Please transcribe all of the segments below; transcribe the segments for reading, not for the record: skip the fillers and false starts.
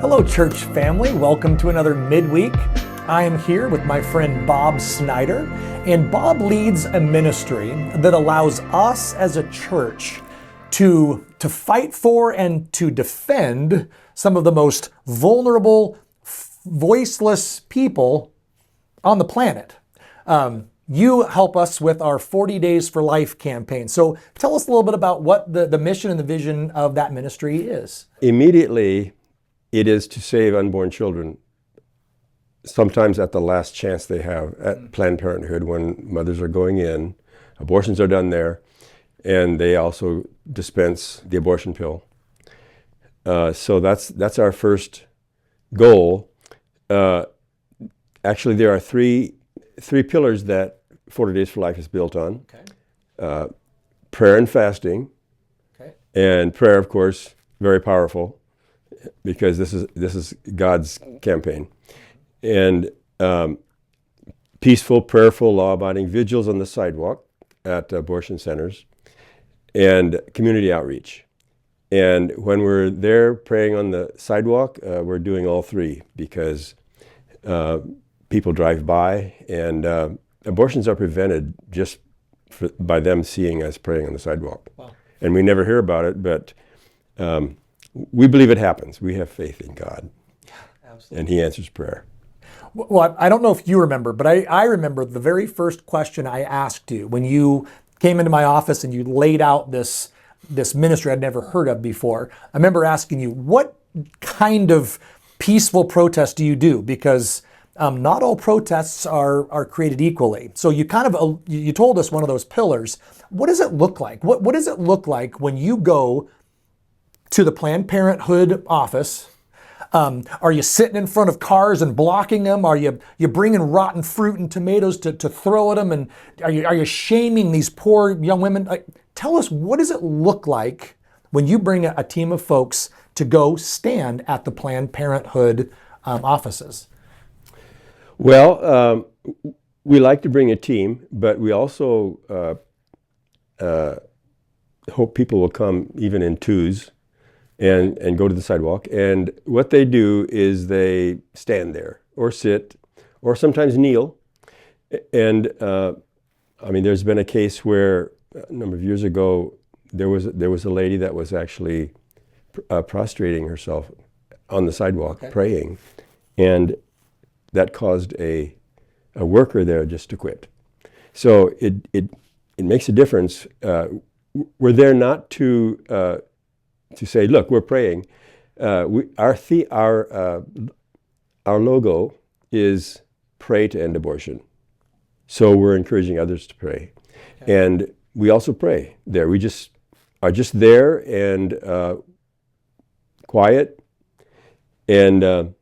Hello, church family. Welcome to another Midweek. I am here with my friend Bob Snyder, and Bob leads a ministry that allows us as a church to fight for and to defend some of the most vulnerable, voiceless people on the planet. You help us with our 40 Days for Life campaign. So tell us a little bit about what the mission and the vision of that ministry is. Immediately, it is to save unborn children, sometimes at the last chance they have at Planned Parenthood when mothers are going in. Abortions are done there, and they also dispense the abortion pill. So that's our first goal. Actually, there are three pillars that 40 Days for Life is built on. Okay. Prayer and fasting. Okay. And prayer, of course, very powerful, because this is God's campaign. And peaceful, prayerful, law-abiding vigils on the sidewalk at abortion centers, and community outreach. And when we're there praying on the sidewalk, we're doing all three, because people drive by, and abortions are prevented just by them seeing us praying on the sidewalk. Wow. And we never hear about it, but we believe it happens. We have faith in God. Absolutely. And He answers prayer. Well, I don't know if you remember, but I remember the very first question I asked you when you came into my office and you laid out this ministry I'd never heard of before. I remember asking you, what kind of peaceful protest do you do? Because not all protests are created equally. So you you told us one of those pillars. What does it look like? What does it look like when you go to the Planned Parenthood office? Are you sitting in front of cars and blocking them? Are you bringing rotten fruit and tomatoes to throw at them? And are you shaming these poor young women? Tell us, what does it look like when you bring a team of folks to go stand at the Planned Parenthood offices? Well, we like to bring a team, but we also hope people will come even in twos and go to the sidewalk. And what they do is they stand there or sit or sometimes kneel. And there's been a case where a number of years ago, there was a lady that was actually prostrating herself on the sidewalk, okay, praying. And that caused a worker there just to quit. So it makes a difference. We're there not to say, look, we're praying. Our logo is pray to end abortion. So we're encouraging others to pray. Okay. And we also pray there. We just are just there and quiet, and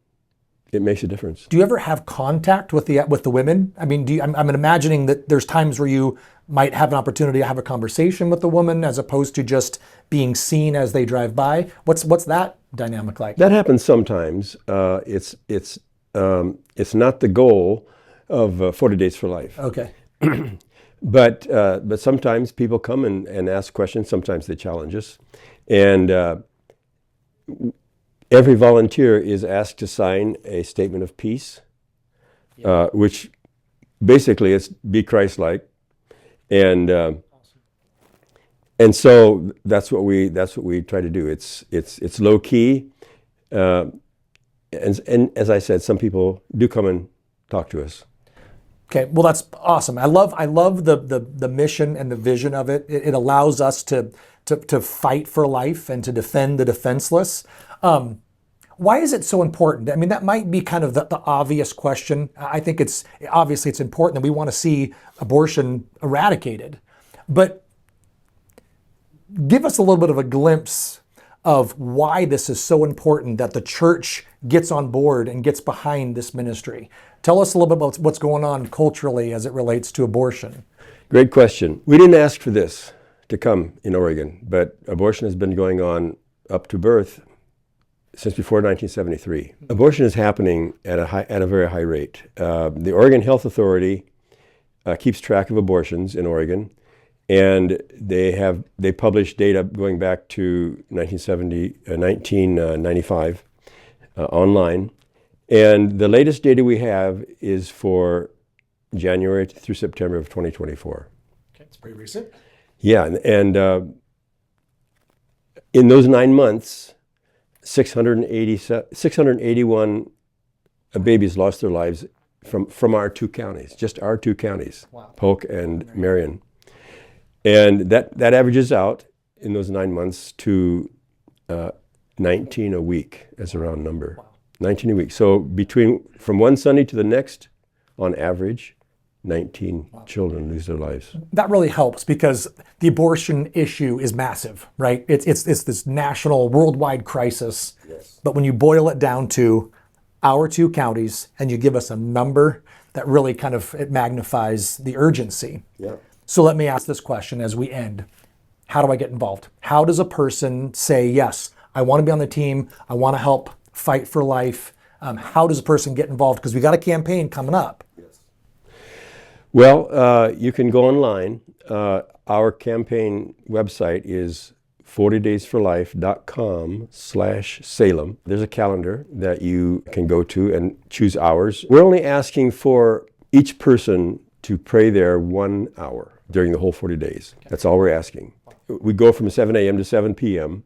it makes a difference. Do you ever have contact with the women? I mean, I'm imagining that there's times where you might have an opportunity to have a conversation with the woman as opposed to just being seen as they drive by. What's that dynamic like? That happens sometimes. It's not the goal of 40 Days for Life. Okay. But sometimes people come and ask questions. Sometimes they challenge us, and every volunteer is asked to sign a statement of peace, which basically is be Christ-like, and so that's what we try to do. It's low key, and as I said, some people do come and talk to us. Okay, well, that's awesome. I love the mission and the vision of it. It allows us to fight for life and to defend the defenseless. Why is it so important? I mean, that might be kind of the obvious question. I think it's important that we want to see abortion eradicated. But give us a little bit of a glimpse of why this is so important that the church gets on board and gets behind this ministry. Tell us a little bit about what's going on culturally as it relates to abortion. Great question. We didn't ask for this to come in Oregon, but abortion has been going on up to birth since before 1973. Abortion is happening at a very high rate. The Oregon Health Authority keeps track of abortions in Oregon, and they publish data going back to 1995 online. And the latest data we have is for January through September of 2024. Okay, it's pretty recent. Yeah, and in those 9 months, 681 babies lost their lives from our two counties, just our two counties, Wow. Polk and Marion. And that averages out in those 9 months to 19 a week as a round number. Wow. 19 a week. So from one Sunday to the next, on average, 19 children lose their lives. That really helps because the abortion issue is massive, right? It's this national, worldwide crisis. Yes. But when you boil it down to our two counties and you give us a number, that really it magnifies the urgency. Yeah. So let me ask this question as we end. How do I get involved? How does a person say, yes, I want to be on the team, I want to help fight for life? How does a person get involved? Because we got a campaign coming up. Well, you can go online. Our campaign website is 40daysforlife.com/Salem. There's a calendar that you can go to and choose hours. We're only asking for each person to pray there 1 hour during the whole 40 days. That's all we're asking. We go from 7 a.m. to 7 p.m.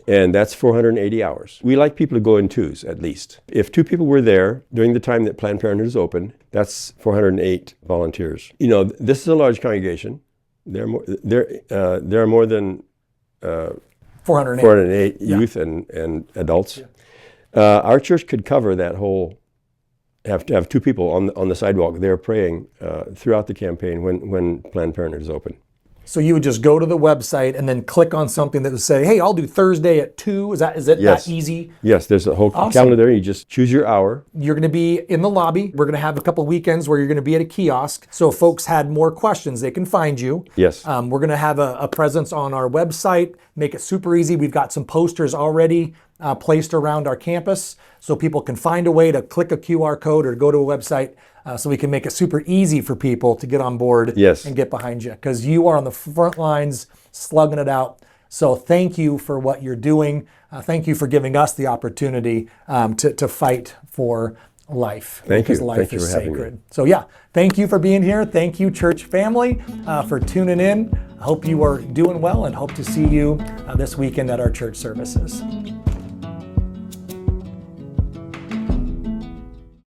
and that's 480 hours. We like people to go in twos, at least. If 2 people were there during the time that Planned Parenthood is open, that's 408 volunteers. You know, this is a large congregation. There are more than 408 youth and adults. Yeah. Our church could cover that whole, have to have 2 people on the sidewalk there praying throughout the campaign when Planned Parenthood is open. So you would just go to the website and then click on something that would say, hey, I'll do Thursday at 2. Is it Yes. that easy? Yes, there's a whole calendar there. You just choose your hour. You're going to be in the lobby. We're going to have a couple weekends where you're going to be at a kiosk. So if folks had more questions, they can find you. Yes. We're going to have a presence on our website, make it super easy. We've got some posters already placed around our campus so people can find a way to click a QR code or go to a website so we can make it super easy for people to get on board and get behind you, because you are on the front lines slugging it out. So thank you for what you're doing. Thank you for giving us the opportunity to fight for life. Thank you. Because life Thank you is for having sacred. me. So yeah, thank you for being here. Thank you, church family, for tuning in. I hope you are doing well and hope to see you this weekend at our church services.